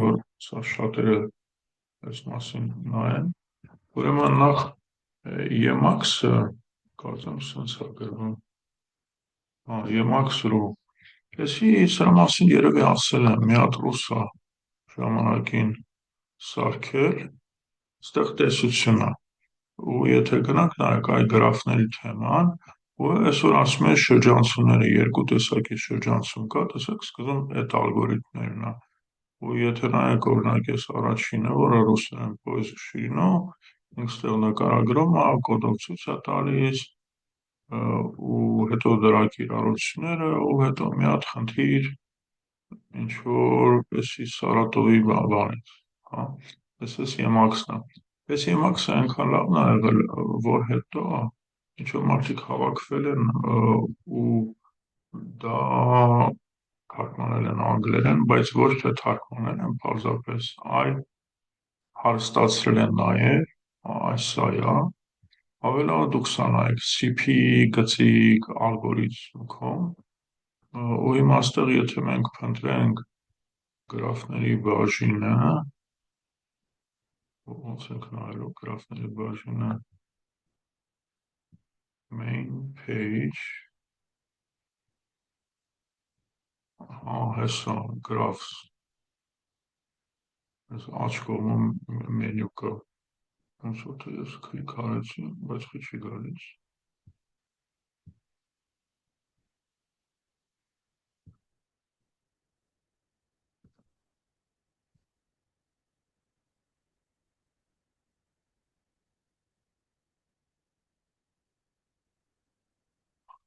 որ սա շատերը այս մասին նայեն, ուրեմն նախ Emacs-ը կարծեմ սենց է գրվում, Emacs.ru, էսի սրա մասին երևի ասել եմ, մի հատ ռուսա ժամանակին սարքել, ստեղ տեսությունը, ու եթե գնանք նայեք այ գրաֆների թեման, ու այսօր ասում է շրջանցումները, երկու տեսակի շրջանցում կա, տեսեք սկզբում այդ ալգորիթմներն է, ու եթե նայեք օրինակ ես առաջինը, որը ռուսերեն պոյզը շիրինո, ինքստեղ նկարագրում է, կոդով ցույց է տալիս, ու հետո դրա կիրառությունները, ու հետո մի հատ խնդիր ինչ որ եսի Սարատովի բանից, հա, ես Emacs-ն է։ Այս Emacs-ը այնքան լավն է եղել, որ հետո ինչ որ մարդիկ հավաքվել են ու դա թարգմանել են անգլերեն, բայց ոչ թե թարգմանել են պարզապես, այլ հարստացրել են նաև, այս սա է, ավելա դուք սա նայեք CP գծիկ ալգորիթմ.com, ու հիմա այստեղ եթե մենք փնտրենք գրաֆների բաժինը, ոնց ենք նայելու գրաֆների բաժինը, main page, հեսա graphs, այս աջ կողմում մենյու կա, ոնց որ թե ես կլիկ արեցի, բայց չի գալիս։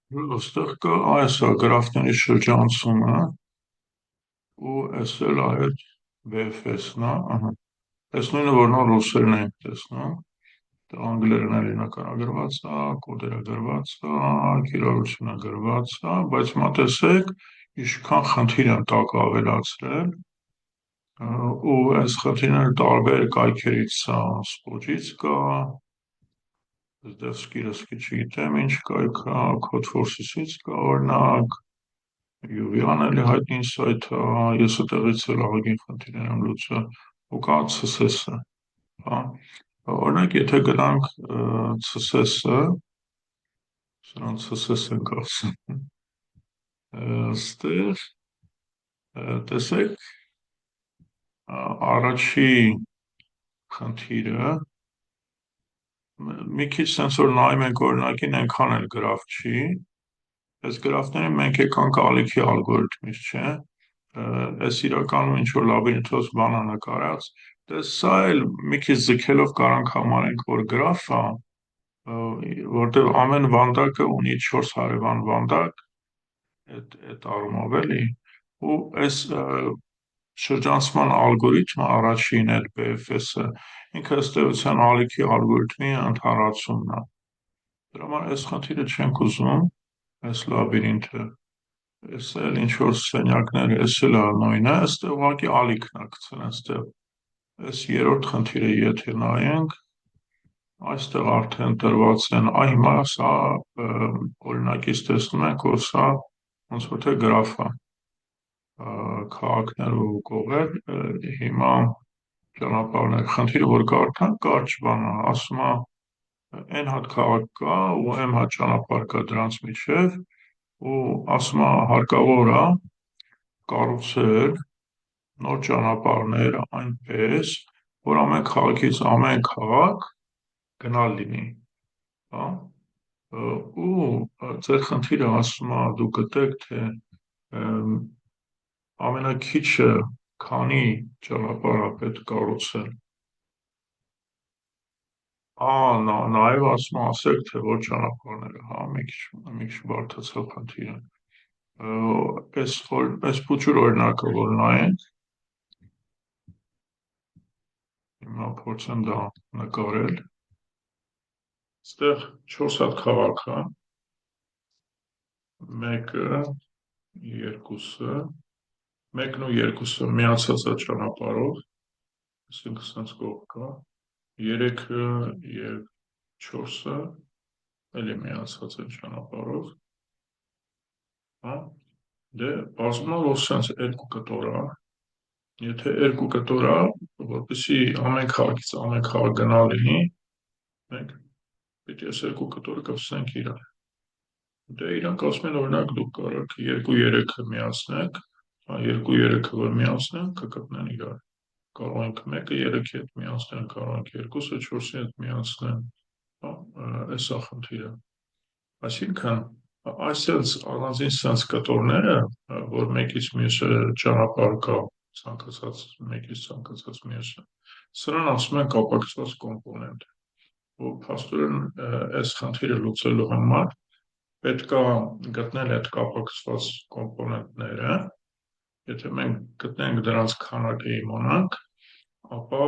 Այստեղ կա այսա գրաֆների շրջանցումը, ու այս էլ այդ BFS-ն է, ահա, այս նույնը որ նա ռուսերեն ենք տեսնում, անգլերեն էլի նկարագրված է, կոդերը գրված է, կիրառությունը գրված է, բայց հիմա տեսեք, ինչքան խնդիր են տակ ավելացրել, ու այս խնդիրները տարբեր կայքերից սպոջից կա, դեսկիրսկի չգիտեմ ինչ կայքա, Codeforces-ից կա օրինակ, UV-ան էլի հայտնի սայթ, ես այդտեղից էլ ահագին խնդիրներ եմ լուծել, ու կա CSS-ը, հա, օրինակ եթե գնանք CSS-ը, սրանց CSS ենք ասում, ստեղ տեսեք առաջի խնդիրը, մի քիչ սենց որ նայում ենք օրինակին, այնքան էլ գրաֆ չի, այս գրաֆները մենք եկանք ալիքի ալգորիթմից, չէ, այս իրականում ինչ որ լաբիրինթոս բան է նկարած, դե սա էլ մի քիչ ձգելով կարանք համարենք, որ գրաֆ է, որտեղ ամեն վանդակը ունի 4 հարևան վանդակ, այդ առումով էլի, ու այս շրջանցման ալգորիթմը առաջին այդ BFS-ը ինքը ըստ էության ալիքի ալգորիթմի ընդհանրացումն է։ Դրա համար այս խնդիրը չենք ուզում, այս լաբիրինթը, այս էլ ինչ որ սենյակներ, այս էլ նույնը, այստեղ ուղղակի ալիքն է գցել այստեղ։ Այս երրորդ խնդիրը եթե նայենք, այստեղ արդեն տրված են, այ հիմա սա օրինակից տեսնում ենք, որ սա ոնց որ թե գրաֆ է, քաղաքներ ու կողեր, հիմա ճանապարհներ, խնդիրը որ կարդանք, կարճ բան է, ասում է այն հատ քաղաք կա ու այն հատ ճանապարհ կա դրանց միջև, ու ասում է հարկավոր է կառուցել նոր ճանապարհներ այնպես, որ ամեն քաղաքից ամեն քաղաք գնալ լինի, հա, ու ձեր խնդիրը ասում է դուք գտեք, թե ամենաքիչը քանի ճանապարհ է պետք կառուցել, նաև ասում ասեք, թե որ ճանապարհները, հա, մի քիչ բարդացավ խնդիրը, այս փոքր օրինակը որ նայենք, հիմա փորձեմ դա նկարել, այստեղ 4 հատ քաղաք է, մեկը, երկուսը, մեկն ու երկուսը միացած է ճանապարհով, այսինքն սենց կողք կա, 3-ը և 4-ը էլի միացած են ճանապարհով, հա, դե բացվում է, որ սենց երկու կտոր է, Եթե երկու կտոր է, որպեսզի ամեն քաղաքից ամեն քաղաք գնալ լինի, մենք պետք է այս երկու կտորը կպցնենք իրար։ Դե իրանք ասում են օրինակ դուք կարող եք 2-3-ը միացնեք, 2-3-ը որ միացնեն կգտնեն իրար։ Կարող ենք 1-ը 3-ի հետ միացնել, կարող ենք 2-ը 4-ի հետ միացնել, այս է խնդիրը։ Այսինքն այսպես առանձին sense կտորները, որ մեկից մյուսը ճանապարհ կա, ցանկացած մեկից ցանկացած մյուսը, սրան ասում են կապակցված կոմպոնենտ։ Ու փաստորեն այս խնդիրը լուծելու համար պետք է գտնել այդ կապակցված կոմպոնենտները, եթե մենք գտնենք դրանց քանակը իմանանք, ապա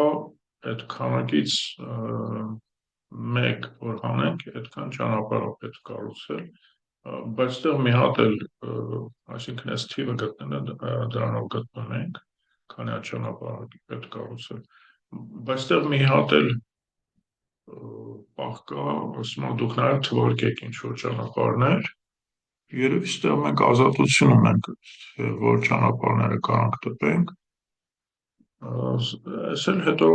այդ քանակից մեկ որ հանենք, այդքան ճանապարհ պետք է կառուցել, բայց դեռ մի հատ էլ, այսինքն այս թիվը գտնելը դրանով գտնում ենք, քանի հատ ճանապարհ պետք է կառուցել, բայց դեռ մի հատ էլ պահ կա, ասում եմ դուք նաև թվարկեք ինչ որ ճանապարհներ, երևի ստեղ մենք ազատություն ունենք, որ ճանապարհները կարանք տպենք, այս էլ հետո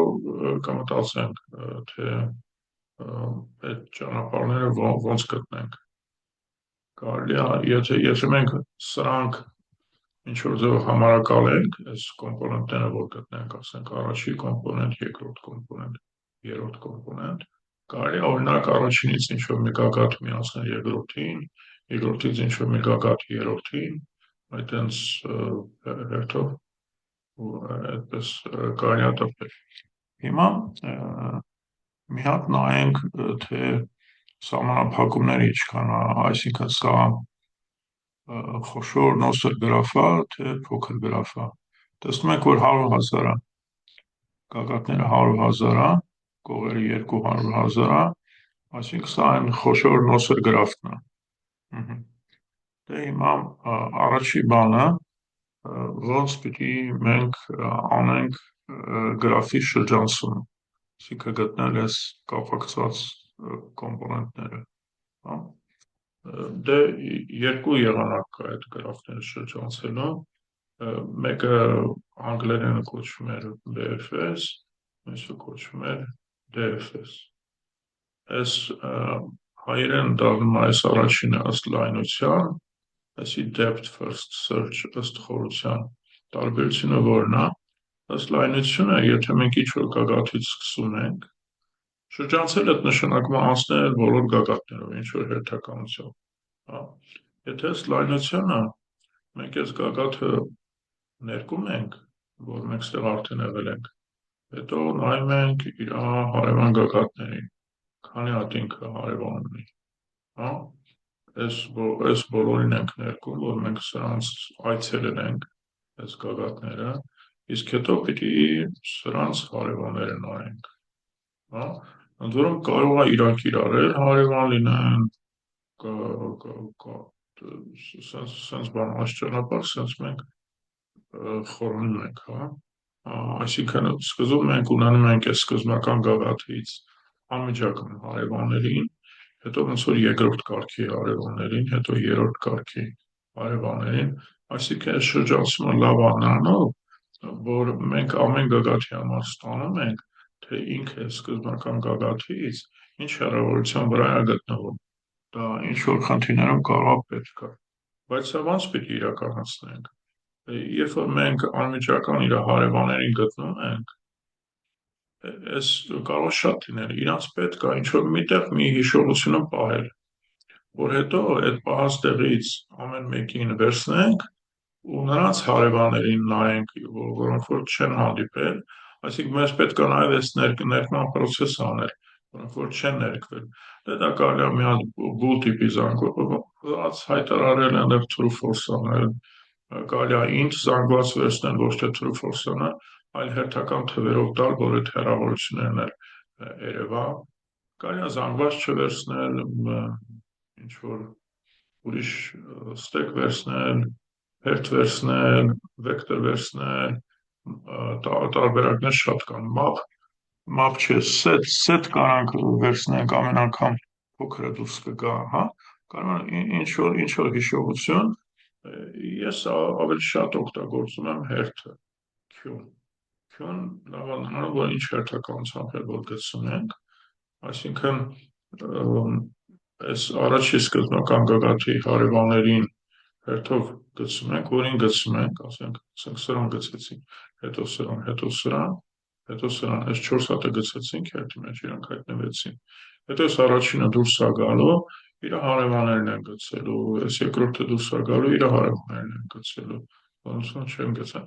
կմտածենք, թե այդ ճանապարհները ոնց գտնենք։ Կարելի է, եթե մենք սրանք ինչ որ ձև համարակալենք, այս կոմպոնենտները որ գտնենք, ասենք առաջի կոմպոնենտ, երկրորդ կոմպոնենտ, երրորդ կոմպոնենտ, կարելի է օրինակ առաջինից ինչ որ մի գագաթ միացնել երկրորդին, երկրորդից ինչ որ մի գագաթ երրորդին, այդտենց հերթով ու այդպես կարելի է տպել։ Հիմա մի հատ նայենք, թե սահմանափակումները ինչքան է, այսինքն սա խոշոր նոսր գրաֆ է, թե փոքր գրաֆ է։ Տեսնում ենք, որ 100,000 է, գագաթները 100,000 է, կողերը 200,000 է, այսինքն սա այն խոշոր նոսր գրաֆն է։ Դե հիմա առաջի բանը, ոնց պիտի մենք անենք գրաֆի շրջանցումը, այսինքն գտնել այս կապակցված կոմպոնենտները, դե երկու եղանակ կա այդ գրաֆները շրջանցելու, մեկը անգլերենը կոչվում էր BFS, մյուսը կոչվում էր DFS։ Այս հայերեն դառնում է այս առաջինը ըստ լայնության, այսի depth first search ըստ խորության, տարբերությունը որն է, ըստ լայնությունը, եթե մենք ինչ որ գագաթից սկսում ենք, շրջանցել այդ նշանակում է անցնել բոլոր գագաթներով, ինչ որ հերթականությամբ, եթե ըստ լայնությանը մենք այս գագաթը ներկում ենք, որ մենք ստեղ արդեն եղել ենք, հետո նայում ենք իր հարևան գագաթներին, քանի հատ ինքը հարևան ունի, այս բոլորին ենք ներկում, որ մենք սրանց այցելել ենք, այս գագաթները, իսկ հետո պիտի սրանց հարևանները նայենք, ընդ որում կարող է իրանք իրար հարևան լինեն, սենց բան աստիճանաբար, սենց մենք խորանում ենք, այսինքն սկզբում մենք ունենում ենք այս սկզբնական գագաթից անմիջական հարևաններին, հետո ոնց որ երկրորդ կարգի հարևաններին, հետո երրորդ կարգի հարևաններին, այսինքն այս շրջանցումը լավ է նրանով, որ մենք ամեն գագաթի համար ստանում ենք, թե ինքը սկզբնական գագաթից ինչ հեռավորության վրա է գտնվում, դա ինչ որ խնդիրներում կարող է պետք է, բայց սա ոնց պիտի իրականացնենք, երբ որ մենք անմիջական իր հարևաններին գտնում ենք, այս կարող է շատ լինել, իրանց պետք է ինչ որ միտեղ մի հիշողությունը պահել, որ հետո այդ պահած տեղից ամեն մեկին վերցնենք ու նրանց հարևաններին նայենք, որոնք որ չեն հանդիպել, այսինքն մեզ պետք է նաև այս ներկման պրոցես անել, որոնք որ չեն ներկվել, դա կարելի է մի հատ bool տիպի զանգված հայտարարել, այնտեղ true false անել, կարելի է int զանգված վերցնել, ոչ թե true false անել, այլ հերթական թվերով տալ, որ այդ հեռավորություններն էլ երևա, կարելի է զանգված չվերցնել, ինչ որ ուրիշ ստեկ վերցնել, հերթ վերցնել, վեկտոր վերցնել, տարբերակներ շատ կան, map չէ, set կարանք վերցնենք ամեն անգամ փոքրը դուրս կգա, կարող ինչ որ հիշողություն, ես ավելի շատ օգտագործում եմ հերթը, Q Q-ն լավանալու որ ինչ հերթականությամբ է որ գցում ենք, այսինքն այս առաջի սկզբնական գագաթի հարևաններին հերթով գցում ենք, որին գցում ենք, ասենք սրան գցեցինք, հետո սրան, հետո սրան, հետո սրան, այս 4 հատը գցեցինք հերթի մեջ, իրանք հայտնվեցին։ Հետո այս առաջինը դուրս է գալու, իր հարևաններն են գցելու, այս երկրորդը դուրս է գալու, իր հարևաններն են գցելու, ոնց չեմ գցել,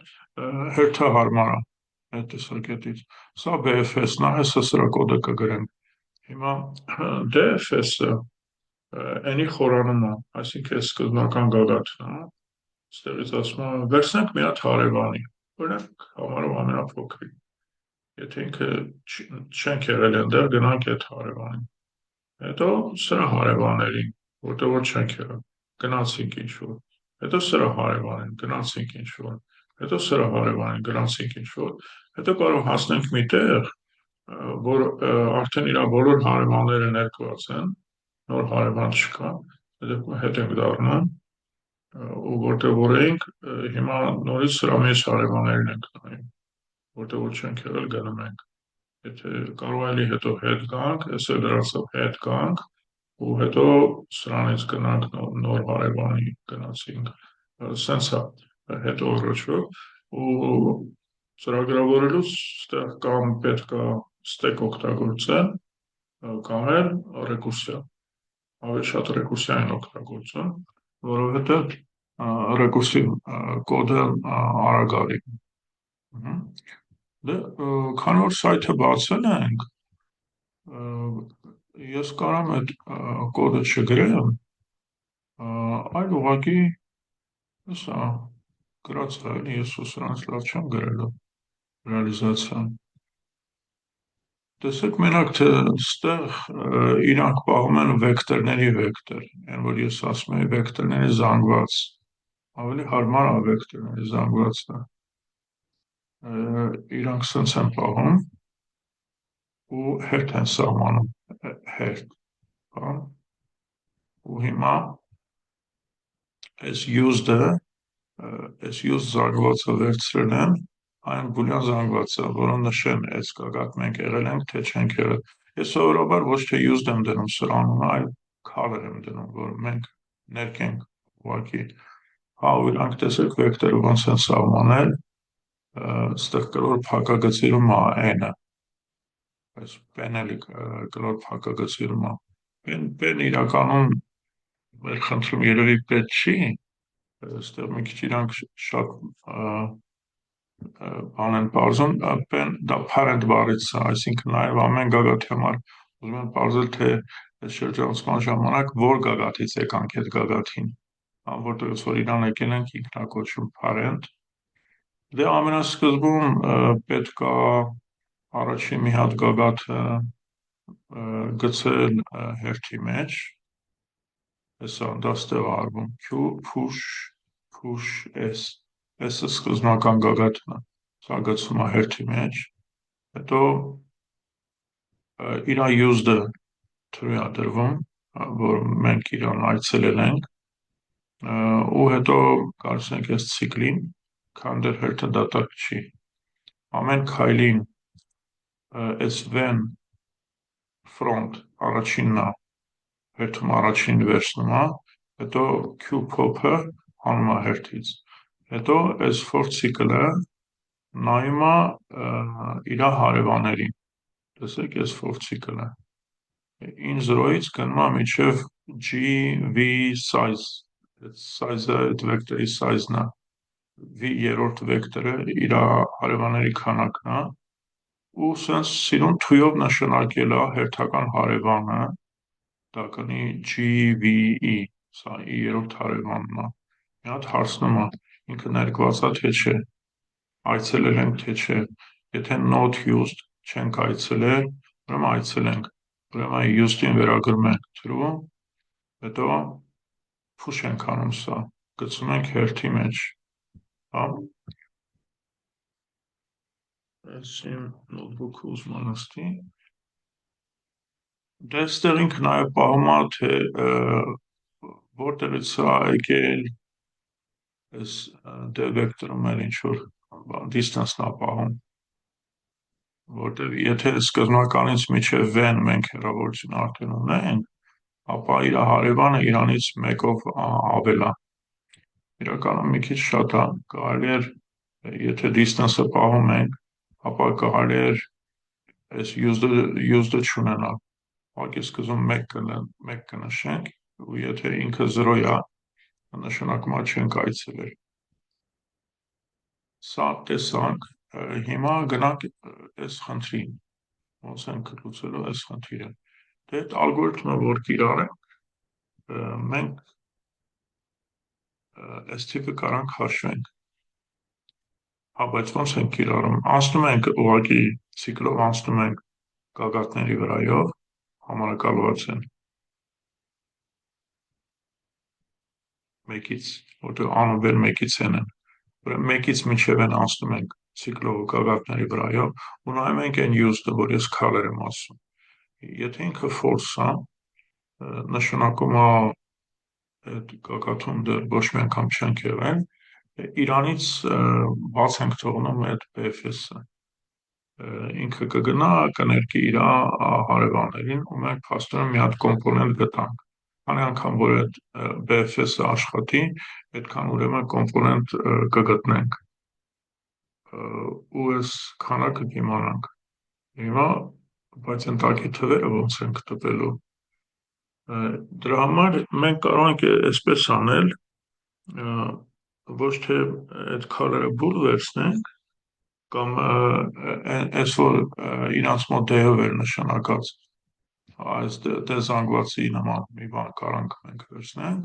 հերթահարմար է այդ տեսակետից։ Սա BFS-ն է, հեսա սրա կոդը կգրենք։ Հիմա DFS-ը N-ի խորանում է, այսինքն այս սկզբնական գագաթն է, ստեղից ասում է վերցնենք մի հատ հարևանի, օրինակ համարով ամենափոքրի, եթե ինքը չենք եղել այնտեղ, գնանք այդ հարևանին, հետո սրա հարևաններին, որտեղ որ չենք եղել, գնացինք ինչ-որ, հետո սրա հարևանին, գնացինք ինչ-որ, հետո սրա հարևանին, գնացինք ինչ-որ, հետո կարող հասնենք մի տեղ, որ արդեն իր բոլոր հարևանները ներկված են, նոր հարևան չկա, հետ ենք դառնում, ու որտեղ որ էինք, հիմա նորից սրա մեջ հարևաններն ենք նայում, որտեղ որ չենք եղել գնում ենք, եթե կարող էլի հետո հետ գանք, այս էլ դրացով հետ գանք, ու հետո սրանից գնանք նոր հարևանի գնացինք, սենց է հետո առաջով, ու ծրագրավորելուց ստեղ կամ պետք է ստեկ օգտագործել, կամ էլ ռեկուրսիա, ավելի շատ ռեկուրսիա են օգտագործում, որովհետև ռեկուրսիվ կոդը արագ արի։ Դե, քանի որ սայթը բացել ենք, ես կարամ այդ կոդը չգրեմ, այլ ուղղակի սա գրած է, էլի ես ու սրանց լավ չեմ գրելու ռեալիզացիան։ Տեսեք մենակ թե ստեղ իրանք պահում են վեկտորների վեկտոր, այն որ ես ասում եմ վեկտորների զանգված, ավելի հարմար է վեկտորների զանգվածը, իրանք սենց են պահում ու հերթ են սահմանում, հերթ, ու հիմա այս used-ը, այս used զանգվածը վերցրել եմ, այն բուլյան զանգվածը, որը նշեն այս գագաթ մենք եղել ենք, թե չենք եղել։ Ես սովորաբար ոչ թե used եմ դնում սրանում, այլ color եմ դնում, որ մենք ներկենք ուղղակի, հա ու իրանք տեսեք վեկտորը ոնց են սահմանել, ստեղ կլոր փակագծիրում է n-ը, այս պենելի կլոր փակագծիրում է, պեն իրականում մեր խնդրում երևի պետք չի, այստեղ մի քիչ իրանք շատ բան են պարզում, դա parent բառից է, այսինքն նաև ամեն գագաթի համար ուզում են պարզել, թե այս շրջանցման ժամանակ որ գագաթից եկանք այդ գագաթին, որտեղից որ իրան եկել ենք ինքնակոչում parent, դե ամենասկզբում պետք է առաջի մի հատ գագաթը գցել հերթի մեջ, հեսա դա ստեղ արվում, Q, push S, S-ը սկզբնական գագաթն է, սա գցում է հերթի մեջ, հետո իրա used-ը թրու է դրվում, որ մենք իրան այցելել ենք, ու հետո կարծենք այս ցիկլին, քան դեռ հերթը դատարկ չի, ամեն քայլին այս when front առաջինն է, հերթում առաջին վերցնում է, հետո Q pop-ը հանում է հերթից, հետո այս for cycle-ը նայում է իր հարևաներին, տեսեք այս for cycle-ը, in 0-ից գնում է մինչև G, V size, այդ size-ը, այդ վեկտորի size-ն է, V երորդ վեկտորը իր հարևանների քանակն է, ու սենց սիրուն թույով նշանակել է հերթական հարևանը, դա կնի GVE, սա երորդ հարևանն է, մի հատ հարցնում է, ինքը ներկված է թե չէ, այցելել ենք թե չէ, եթե not used չենք այցելել, ուրեմն այցելենք, ուրեմն used-ին վերագրում ենք true, հետո push ենք անում սա, գցում ենք հերթի մեջ, հա, այս իմ նոթբուքը ուզում անստի, դե ստեղ ինքը նաև պահում է, թե որտեղից է եկել այս դե վեկտորում էլ ինչ-որ distance-ն ապահում, որտեղ եթե սկզբնականից մինչև v-ն մենք հեռավորություն արդեն ունենք, ապա իր հարևանը իրանից մեկով ավել է։ Իրականում մի քիչ շատ է, կարելի էր, եթե distance-ը պահում ենք, ապա կարելի էր այս used-ը չունենալ։ Ուղղակի սկզբում 1 կնշենք, ու եթե ինքը 0 է, նշանակում է չենք այցելել։ Սա տեսանք, հիմա գնանք այս խնդրին, ոնց ենք լուծելու այս խնդիրը։ Դե այդ ալգորիթմը որ կիրառենք, մենք այս տիպը կարանք հաշվենք։ Հա, բայց ոնց ենք կիրառում։ Անցնում ենք ուղղակի ցիկլով անցնում ենք գագաթների վրայով, համարակալված են 1-ից, որտեղ անուբեր 1-ից n են։ Ուրեմն 1-ից մինչև n անցնում ենք ցիկլով գագաթների վրայով, ու նայում ենք այն used-ը, որ ես color եմ ասում։ Եթե ինքը false է, նշանակում է այդ գագաթում դեռ ոչ մի անգամ չենք եղել, իրանից բաց ենք թողնում այդ BFS-ը։ Ինքը կգնա, կներկի իր հարևաններին, ու մենք փաստորեն մի հատ կոմպոնենտ գտանք։ Քանի անգամ որ այդ BFS-ը աշխատի, այդքան ուրեմն կոմպոնենտ կգտնենք, ու այս քանակը կիմանանք։ Հիմա, բայց ընտակի թվերը ոնց ենք տպելու։ Դրա համար մենք կարող ենք այսպես անել, ոչ թե այդ color-ը բուլ վերցնենք, կամ այս որ իրանց մոտ D-ով էր նշանակած, այս դեզանգվածի նման մի բան կարանք մենք վերցնենք,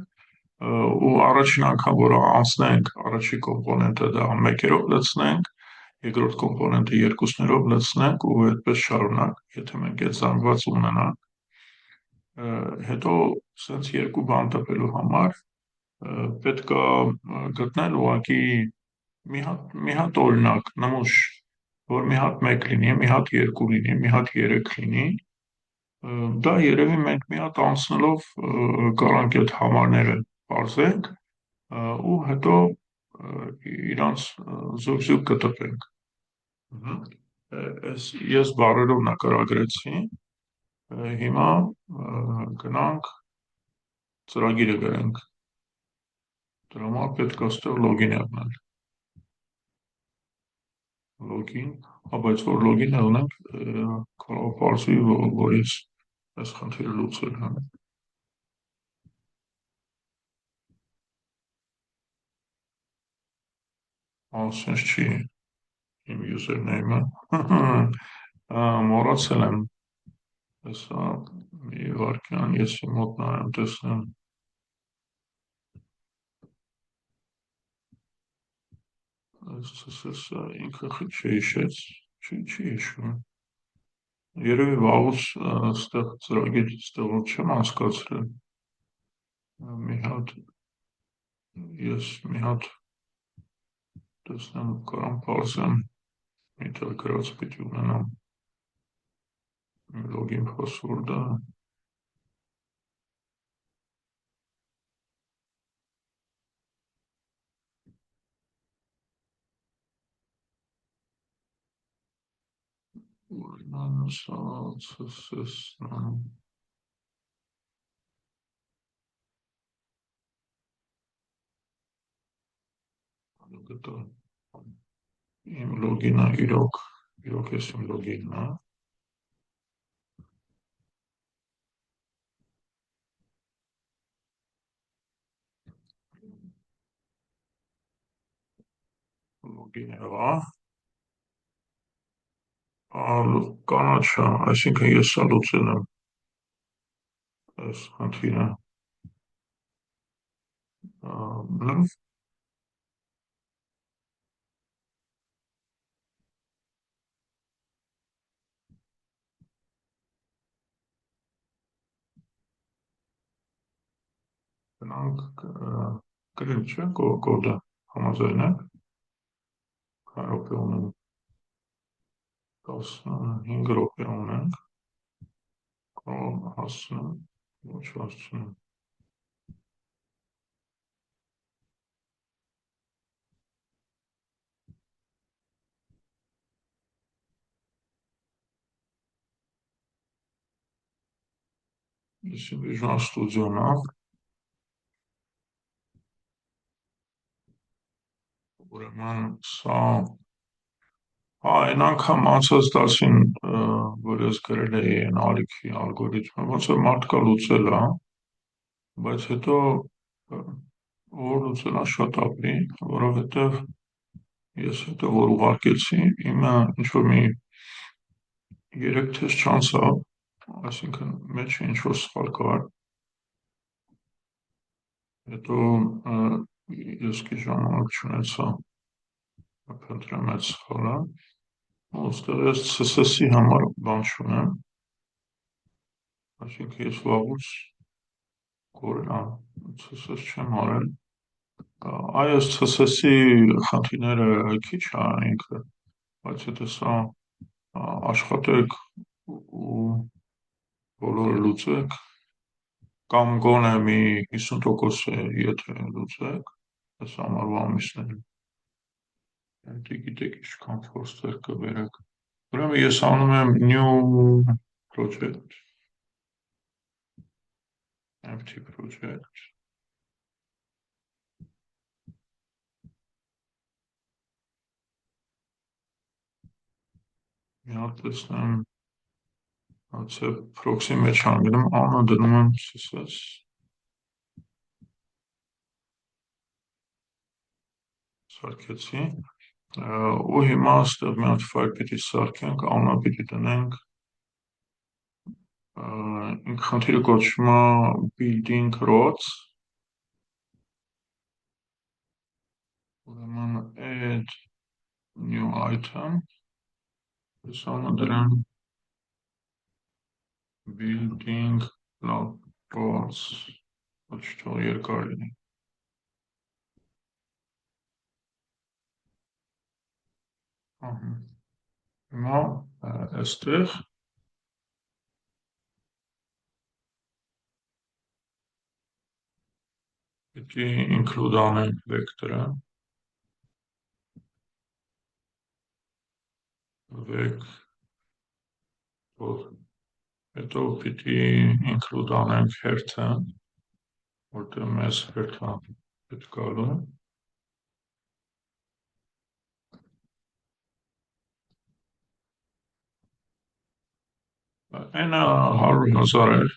ու առաջին անգամ որ անցնենք, առաջի կոմպոնենտը դա 1-երով լցնենք, երկրորդ կոմպոնենտը 2-ներով լցնենք, ու այդպես շարունակ, եթե մենք այդ զանգվածը ունենանք, հետո սենց երկու բան տպելու համար պետք է գտնել ուղղակի մի հատ օրինակ, նմուշ, որ մի հատ 1 լինի, մի հատ 2 լինի, մի հատ 3 լինի, դա երևի մենք մի հատ անցնելով կարանք այդ համարները պարզենք, ու հետո իրանց զուգ կտպենք։ Ես բառերով նկարագրեցի, հիմա գնանք ծրագիրը գրենք, դրա համար պետք է ստեղ լոգին եղնել, լոգին, բայց որ լոգին եղնենք, կարող պարզվի, որ ես այս խնդիրը լուծել եմ։ Ասենց չի իմ username-ը, մոռացել եմ, հեսա մի վարկյան, ես իմ մոտ նայեմ տեսնեմ, ինքը չի հիշեց, չի հիշում, երևի վաղուց ստեղ ծրագիր ստեղով չեմ անցկացրել, ես մի հատ տեսնեմ կարամ պարզեմ, մի տեղ գրած պիտի ունենամ լոգին փասվորդը, իմ լոգինը իրոք ես իմ լոգինն է, լոգին եղա, կանաչ է, այսինքն ես սա լուծել եմ այս խնդիրը, լավ, գնանք գրել չէ կոդը, համաձայն եք, րոպե ունենք, 15 րոպե ունենք, կարող հասցնեմ, ոչ հասցնեմ, Իսկ Visual Studio-ն է, ուրեմն սա այն անգամ անցած դասին, որ ես գրել էի այն ալիքի ալգորիթմը, ոնց որ մարդկա լուծել է, բայց հետո որ լուծել է շատ ապրի, որովհետև ես հետո որ ուղարկեցի, իմը ինչ որ մի 3 թեստ չանցավ, այսինքն մեջը ինչ որ սխալ կար, հետո ես քիչ ժամանակ չունեցա փնտրեմ այդ սխալը, ուստեղ ես CSS-ի համար բան չունեմ, այսինքն ես վաղուց կորել CSS չեմ արել, այս CSS-ի խնդիրները քիչ է ինքը, բայց եթե սա աշխատեք ու բոլորը լուծեք, կամ գոնե մի 50% եթե լուծեք, այս ամառվա ամիսներին, դե գիտեք ինչքան փորձեր կբերեք։ Ուրեմն ես անում եմ new project, empty project, մի հատ տեսնեմ, հացե proxy մեջ հանգնում, անունը դնում եմ CSS, սարքեցի, ու հիմա ստեղ մի հատ ֆայլ պիտի սարքենք, անունը պիտի դնենք, ինք խնդիրը կոչվում է building roads, ուրեմն add new item, ես անունը դրեմ building roads, ոչ թող երկար լինի, հիմա այստեղ պիտի include անենք վեկտորը, վեկտոր, հետո պիտի include անենք հերթը, որտեղ մեզ հերթը պետք գալու, N-ը 100,000 էր,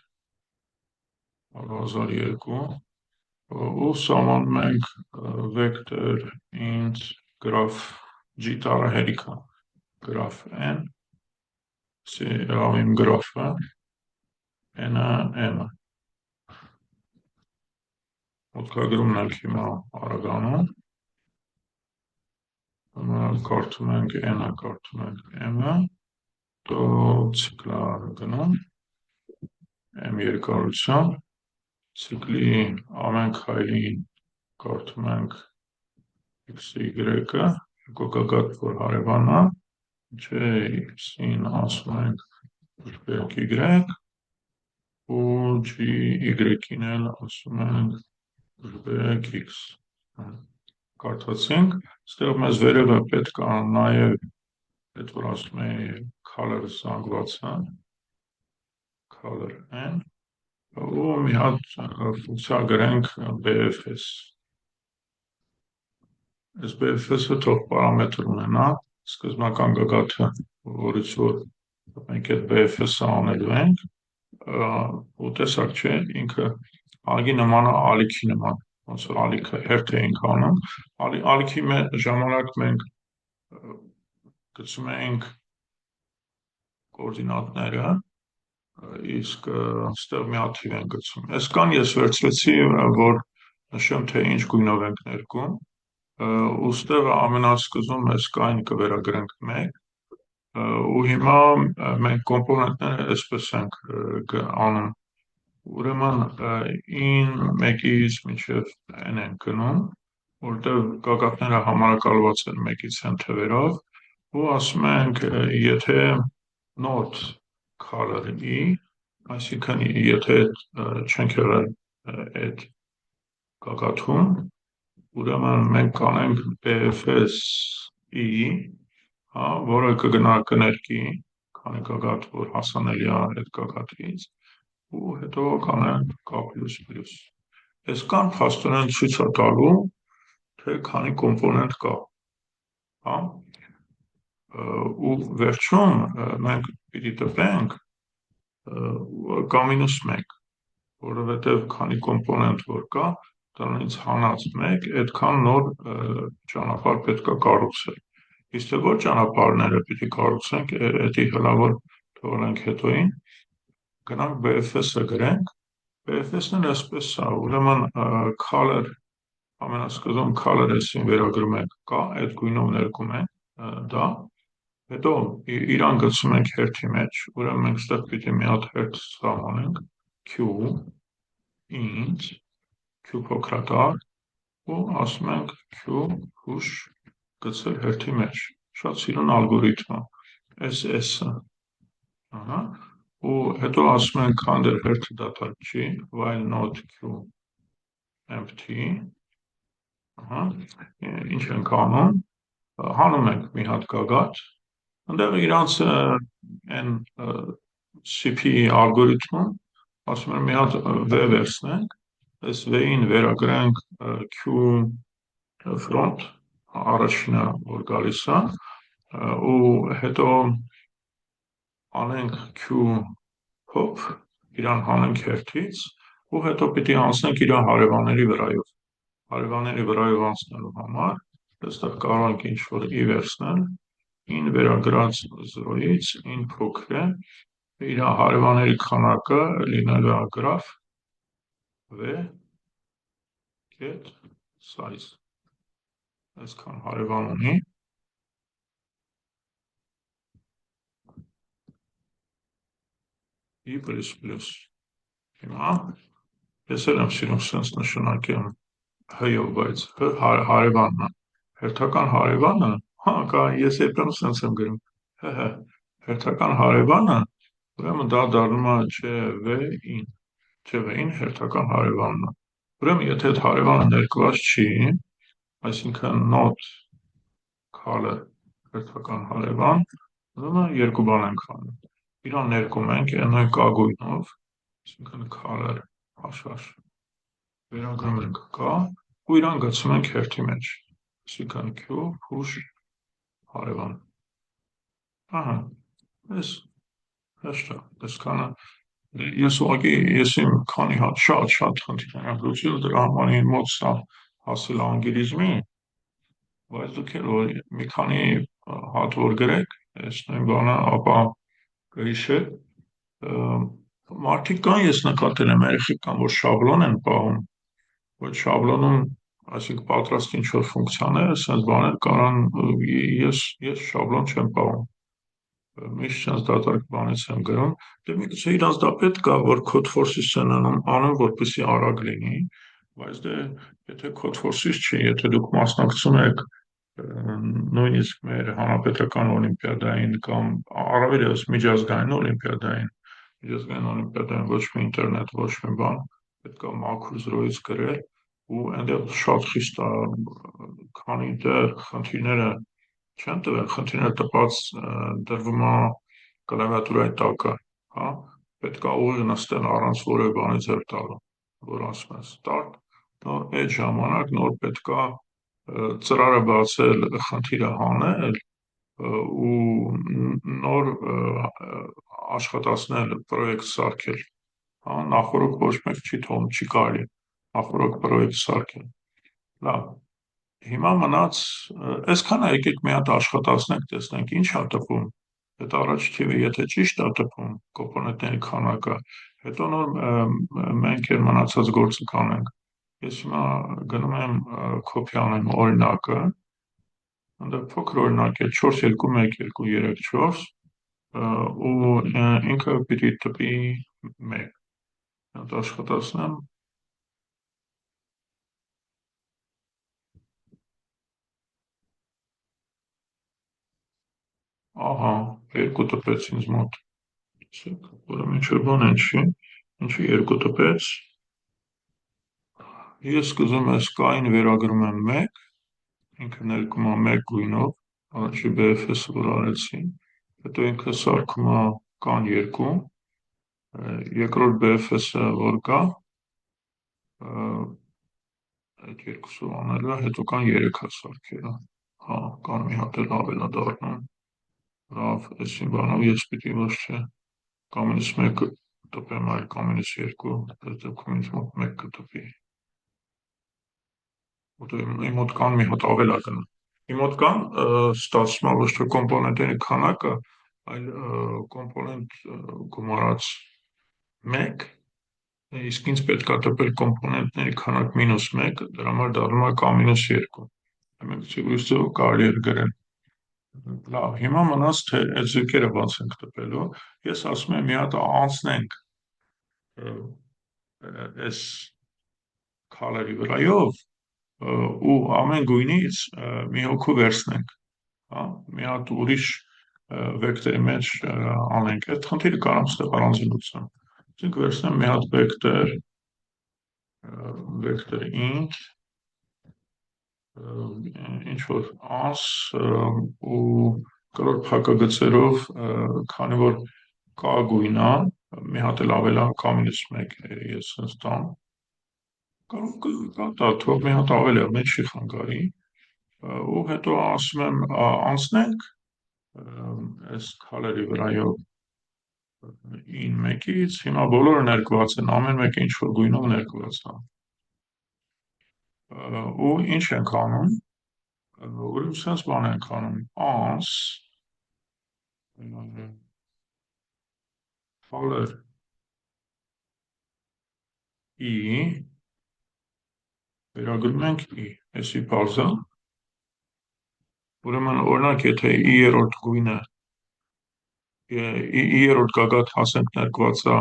100,002, ու սահմանում ենք vector int graph G տարը հերիքա, graph N, եղավ իմ գրաֆը, N-ը N-ը, մուտքագրումն ենք հիմա արագանում, կարդում ենք N-ը, կարդում ենք M-ը, તો ցիկլը գնում, M երկարության, ցիկլի ամեն քայլին կարդում ենք x-ը, y-ը, գոգագաթ որ հարևանն է, J-ին ասում ենք ուժբերք y, ու G-y-ին էլ ասում ենք ուժբերք x, կարդացինք, ստեղ մեզ վերևը պետք է նաև այդ որ ասում էի color զանգվածը, color n, ու մի հատ ֆունկցիա գրենք BFS, այս BFS-ը թող պարամետր ունենա, սկզբնական գագաթը, որից որ մենք այդ BFS-ը անելու ենք, ու տեսակ չէ, ինքը ալգի նման է ալիքի նման, ոնց որ ալիքը հերթ էինք անում, ալիքի ժամանակ մենք գցում էինք կոորդինատները, իսկ ստեղ մի հատ թիվ ենք գցում, այսքան ես վերցրեցի, որ նշեմ, թե ինչ գույնով ենք ներկում, ուստեղ ամենասկզում այս կային կվերագրենք 1, ու հիմա մենք կոմպոնենտները այսպես ենք անում, ուրեմն in 1-ից մինչև n ենք գնում, որտեղ գագաթները համարակալված են 1-ից n թվերով, ու ասում ենք, եթե not color e, այսինքն եթե չենք եղել այդ գագաթում, ուրեմն մենք կանենք BFS e, որը կգնա կներկի, քանի գագաթ որ հասանելի է այդ գագաթից, ու հետո կանենք K պլյուս պլյուս։ Այս կան փաստորեն ցույց է տալու, թե քանի կոմպոնենտ կա, հա, ու վերջում մենք պիտի տպենք K մինուս 1, որովհետև քանի կոմպոնենտ որ կա, դրանից հանած 1, այդքան նոր ճանապարհ պետք է կառուցել։ Իսկ թե որ ճանապարհները պիտի կառուցենք, էդի հնարավոր թողնենք հետոին, գնանք BFS-ը գրենք, BFS-ն էլ այսպես է, ուրեմն color, ամենասկզբում color S-ին վերագրում ենք K, այդ գույնով ներկում ենք դա, հետո իրան գցում ենք հերթի մեջ, ուրեմն մենք ստեղ պիտի մի հատ հերթ սահմանենք, Q, int, Q փոքրատար, ու ասում ենք Q push գցել հերթի մեջ, շատ սիրուն ալգորիթմ է, SS-ը, ահա, ու հետո ասում ենք under հերթը դատարկ չի, while not Q empty, ահա, ինչ ենք անում, հանում ենք մի հատ գագաթ, ընդեղ իրանց են CP ալգորիթմում, ասում են մի հատ V վերցնենք, այս V-ին վերագրենք Q front, առաջինը որ գալիս է, ու հետո անենք Q pop, իրան հանենք հերթից, ու հետո պիտի անցնենք իր հարևանների վրայով։ Հարևանների վրայով անցնելու համար, այստեղ կարող ենք ինչ-որ I վերցնել, in վերագրած 0-ից, in փոքր է, իր հարևանների քանակը լինելու է գրաֆ V get size, այսքան հարևան ունի, I պլյուս պլյուս, հիմա, ես էլ եմ սիրում սենց նշանակեմ հյով, բայց հարևանն է, հերթական հարևանը, հա, կա, ես երբեմն սենց եմ գրում, հերթական հարևանը, ուրեմն դա դառնում է ջվ-ին, ջվ-ին հերթական հարևանն է, ուրեմն եթե այդ հարևանը ներկված չի, այսինքն not color հերթական հարևան, ուրեմն երկու բան ենք անում, իրան ներկում ենք նույն կագույնով, այսինքն color հաշվաշ, վերագրում ենք K, ու իրան գցում ենք հերթի մեջ, այսինքն Q, push, հարևան, ահա, այս հեշտ է, այսքանը, ես ուղղակի, ես իմ քանի հատ շատ խնդիրներ եմ լուծել, դրա համար իմ մոտ սա հասել անգելիզմի, բայց դուք էլ որ մի քանի հատ որ գրեք, այս նույն բանը, ապա կհիշեք, մարդիկ կան, ես նկատել եմ, երեխեք կան, որ շաբլոն են պահում, որ շաբլոնում, այսինքն պատրաստ ինչ-որ ֆունկցիաներ, սենց բաներ կարան, ես շաբլոն չեմ պահում, միշտ սենց դատարկ բանից եմ գրում, դե միգուցե իրանց դա պետք է, որ Codeforce-ից են անում, որպեսզի արագ լինի, բայց դե եթե Codeforce-ից չի, եթե դուք մասնակցում եք նույնիսկ մեր հանրապետական օլիմպիադային կամ առավել ևս միջազգային օլիմպիադային ոչ մի ինտերնետ, ոչ մի բան, պետք է մաքուր զրոյից գրել ու այնտեղ շատ խիստ է, քանի դեռ խնդիրները չեն տվել, խնդիրները տպած դրվում է կլավիատուրայի տակը, հա, պետք է ուղիղ նստել առանց որևէ բանի ձեռք տալու, որ ասում են start, նոր այդ ժամանակ նոր պետք է ծրարը բացել, խնդիրը հանել ու նոր աշխատացնել, պրոյեկտ սարքել, հա, նախորդ ոչ մեկ չի թողնում, չի կարելի նախորդ պրոյեկտ սարքել, լավ, հիմա մնաց, այսքանը եկեք մի հատ աշխատացնենք, տեսնենք ինչ է տպում, այդ առաջ թիվը եթե ճիշտ է տպում, կոմպոնենտների քանակը, հետո նոր մենք էլ մնացած գործը կանենք, ես հիմա գնում եմ կոպի անեմ օրինակը, այնտեղ փոքր օրինակ է 4 2 1 2 3 4 ու ինքը պիտի տպի 1, հատ աշխատացնեմ, ահա, 2 տպեց ինձ մոտ, ուրեմն ինչ-որ բան են չի, ինչի 2 տպեց, ես սկզբում այս K-ին վերագրում եմ 1, ինքը ներկում է 1 գույնով, առաջի BFS-ը որ արեցի, հետո ինքը սարքում է K-ն 2, երկրորդ BFS-ը որ կա, այդ երկուսով անելու է, հետո կան 3 սարքերը, հա, կան մի հատ էլ ավելա դառնում, լավ, այսին բանով ես պիտի ոչ չէ, կամենից մեկը տպեմ, այլ կամենից երկու, այս դեպքում ինձ մոտ մեկ կտպի, իմ մոտ կան մի հատ ավելա գնա, իմ մոտ կան ստացվում ոչ թե կոմպոնենտների քանակը, այլ կոմպոնենտ գումարած 1, իսկ ինձ պետք է տպել կոմպոնենտների քանակ -1, դրա համար դառնում է K-2, մենք ուրիշ ձևով կարելի է գրել, լավ, հիմա մնաց թե այդ զույգերը ոնց ենք տպելու, ես ասում եմ մի հատ անցնենք այս քալերի վրայով ու ամեն գույնից մի հոգու վերցնենք, հա, մի հատ ուրիշ վեկտորի մեջ անենք, այդ խնդիրը կարամ ստեղ առանձին լուծեմ, ասենք վերցնեմ մի հատ վեկտոր int, ինչ որ անց ու կրոր փակագծերով, քանի որ կա գույն է, մի հատ էլ ավելա K-1 ես sense տամ, կա թող մի հատ ավել է, մեծ չի խանգարի, ու հետո ասում եմ անցնենք այս քալերի վրայով in 1-ից, հիմա բոլորը ներկված են, ամեն մեկը ինչ որ գույնով ներկված է, ու ինչ ենք անում, ուրեմն sense բան ենք անում, անց color i վերագրում ենք i, այսի պարզա, ուրեմն օրինակ եթե i-րդ գույնը i-րդ գագաթ ասենք ներկված է,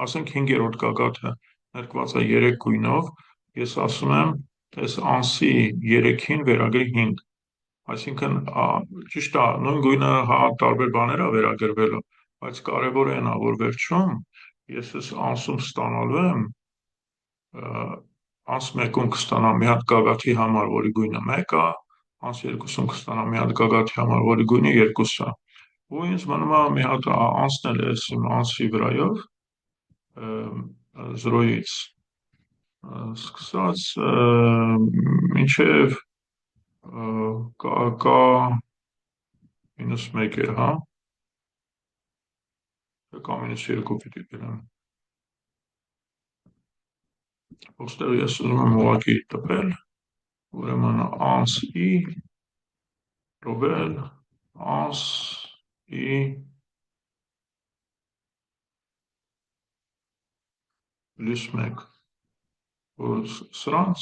ասենք 5-րդ գագաթը ներկված է 3 գույնով, ես ասում եմ այս անսի 3-ին վերագրի 5, այսինքն ճիշտ է, նույն գույնը հա տարբեր բաներ է վերագրվելու, բայց կարևորը այն է, որ վերջում ես այս անսում ստանալու եմ, անս 1-ում կստանամ մի հատ գագաթի համար, որի գույնը 1 է, անս 2-ում կստանամ մի հատ գագաթի համար, որի գույնը 2 է, ու ինձ մնում է մի հատ անցնել ես իմ անսի վրայով 0-ից սկսած մինչև K-1 հա, K-2 պիտի գրեմ, ոստեղ ես ուզում եմ ուղղակի տպել, ուրեմն անս i, ռովել, անս i, +1, որ սրանց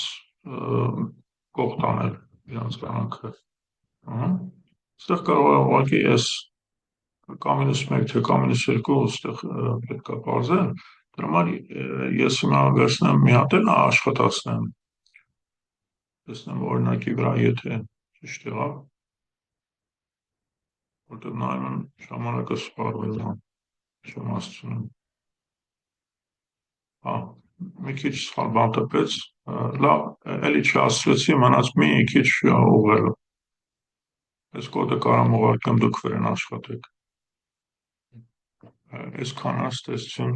կողք տանել իրանց կանանքը, ստեղ կարող է ուղղակի ես K-1 թե K-2 ստեղ պետք է պարզել, դրա համար ես հիմա վերցնեմ մի հատ էլ աշխատացնեմ, տեսնեմ օրինակի վրա եթե ճիշտ եղավ, որտեղ նայում եմ ժամանակը սպառվել է, չեմ հասցնում, հա, մի քիչ սխալ բան տպեց, լավ, էլի չհասցրեցի, մնաց մի քիչ ուղղելու, այս կոդը կարամ ուղարկեմ, դուք վրան աշխատեք, այսքան է, ստեսություն։